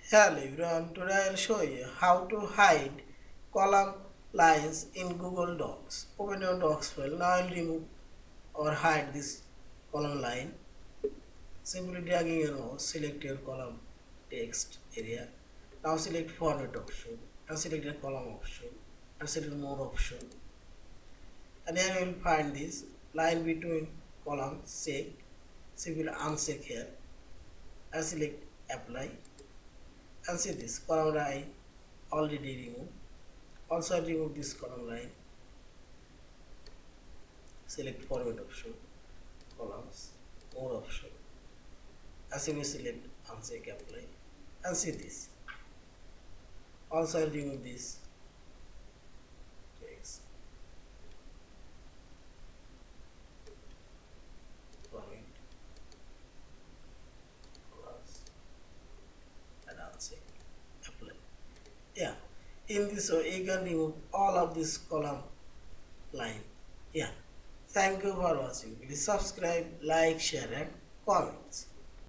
Hello everyone, today I'll show you how to hide column lines in Google Docs. Open your Docs file. Now I'll remove or hide this column line. Simply dragging your mouse, select your column text area. Now select format option and select the column option and select more option. And here you will find this line between columns check. Simply uncheck here and select apply. And see this column line already removed. Also remove this column line. Select format option, columns, more option. As you select uncheck apply and see this. Also remove this text, format, columns and uncheck apply. Yeah. In this way you can remove all of this column line. Yeah. Thank you for watching. Please subscribe, like, share and comments.